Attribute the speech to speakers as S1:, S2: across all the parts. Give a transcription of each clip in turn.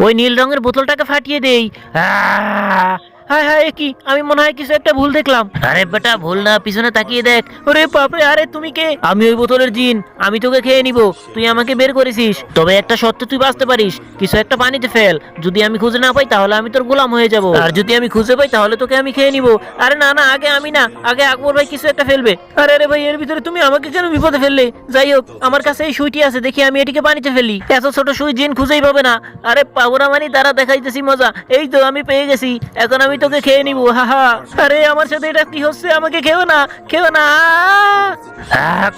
S1: ওই নীল রঙের বোতলটাকে ফাটিয়ে দেই। হায় হায়, কি আমি মনে হয় কিছু একটা ভুল দেখলাম। আরে বেটা ভুল না, পিছনে তাকিয়ে দেখ। ওরে বাপরে, আরে তুমি কে? আমি ওই বোতলের জিন, আমি তোকে খেয়ে নিব। তুই আমাকে বের করেছিস, তবে একটা শর্তে তুই বাঁচতে পারিস। কিছু একটা পানিতে ফেল, যদি আমি খুঁজে না পাই তাহলে আমি তোর গোলাম হয়ে যাব, আর যদি আমি খুঁজে পাই তাহলে তোকে আমি খেয়ে নিব। আরে না না, আগে আমি না, আগে আকবর ভাই কিছু একটা ফেলবে। আরে আরে ভাই, এর ভিতরে তুমি আমাকে কেন বিপদে ফেললে? যাই হোক, আমার কাছে এই সুইটি আছে, দেখি আমি এটিকে পানিতে ফেলি। এত ছোট সুই জিন খুঁজেই পাবে না। আরে পাবো না মানে তারা দেখাইতেছি মজা। এই তো আমি পেয়ে গেছি, এখন আমি তোকে খেয়ে নিবো। হাহা, আরে আমার সাথে এটা কি হচ্ছে? আমাকে খেও না, খেও না।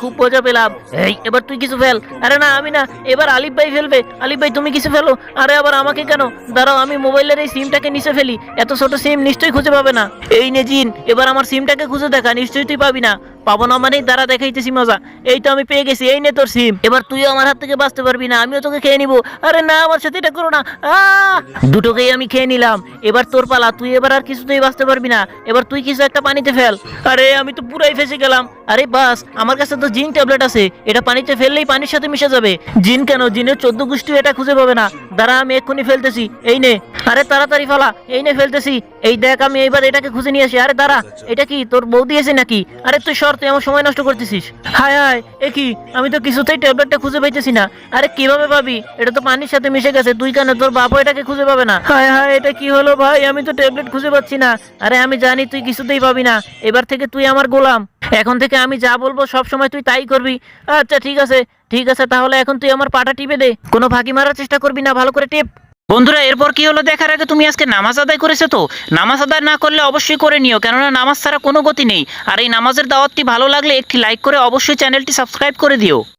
S1: খুব মজা পেলাম। এই এবার তুই কিছু ফেল। আরে না আমি না, এবার আলিফ ভাই ফেলবে। আলিফ ভাই তুমি কিছু ফেলো। আরে আবার আমাকে কেন? দাঁড়াও, আমি মোবাইলের এই সিমটাকে নিচে ফেলি। এত ছোট সিম নিশ্চয়ই খুঁজে পাবে না। এই নে জিন, এবার আমার সিমটাকে খুঁজে দেখা, নিশ্চয়ই তুই পাবি না। পাবো না মানে দাঁড়া, দেখাইতেছি মজা। এই তো আমি পেয়ে গেছি, এই নে তোর সিম। এবার তুইও আমার হাত থেকে বাঁচতে পারবি না, আমিও তোকে খেয়ে নিবো। আরে না, আমার সাথে এটা করো না। দুটোকেই আমি খেয়ে নিলাম। এবার তোর পালা, তুই এবার আর কিছুতেই বাঁচতে পারবি না। এবার তুই কিছু একটা পানিতে ফেল। আরে আমি তো পুরাই ফেসে গেলাম। আরে বাস, আমার কাছে তো জিন ট্যাবলেট আছে, এটা পানিতে ফেললেই পানির সাথে মিশে যাবে। জিন কেন, জিনের 14 গোষ্ঠী এটা খুঁজে পাবে না। দাঁড়া আমি এক্ষুনি ফেলতেছি, এই নে। আরে তাড়াতাড়ি ফালা, এই নে ফেলতেছি। এই দেখ, আমি এইবার এটাকে খুঁজে নিয়ে আসি। আরে দাঁড়া, এটা কি তোর বউ দিয়েছে নাকি? আরে তুই সর, তুই আমার সময় নষ্ট করতেছিস। হায় হায়, এ কি, আমি তো কিছুতেই ট্যাবলেটটা খুঁজে পাইতেছি না। আরে কিভাবে পাবি? এটা তো পানির সাথে মিশে গেছে। তুই কেন, তোর বাপও এটাকে খুঁজে পাবে না। হায় হায়, এটা কি হলো ভাই? আমি তো ট্যাবলেট খুঁজে পাচ্ছি না। আরে আমি জানি তুই কিছুতেই পাবি না। এবার থেকে তুই আমার গোলাম। এখন থেকে আমি যা বলবো সব সময় তুই তাই করবি। আচ্ছা ঠিক আছে, ঠিক আছে, তাহলে এখন তুই আমার পাটা টিপে দে। কোনো ফাঁকি মারার চেষ্টা করবি না, ভালো করে টিপ। বন্ধুরা, এরপর কি হলো দেখার আগে তুমি আজকে নামাজ আদায় করেছো তো? নামাজ আদায় না করলে অবশ্যই করে নিও, কেননা নামাজ ছাড়া কোনো গতি নেই। আর এই নামাজের দাওয়াতটি ভালো লাগলে একটি লাইক করে অবশ্যই চ্যানেলটি সাবস্ক্রাইব করে দিও।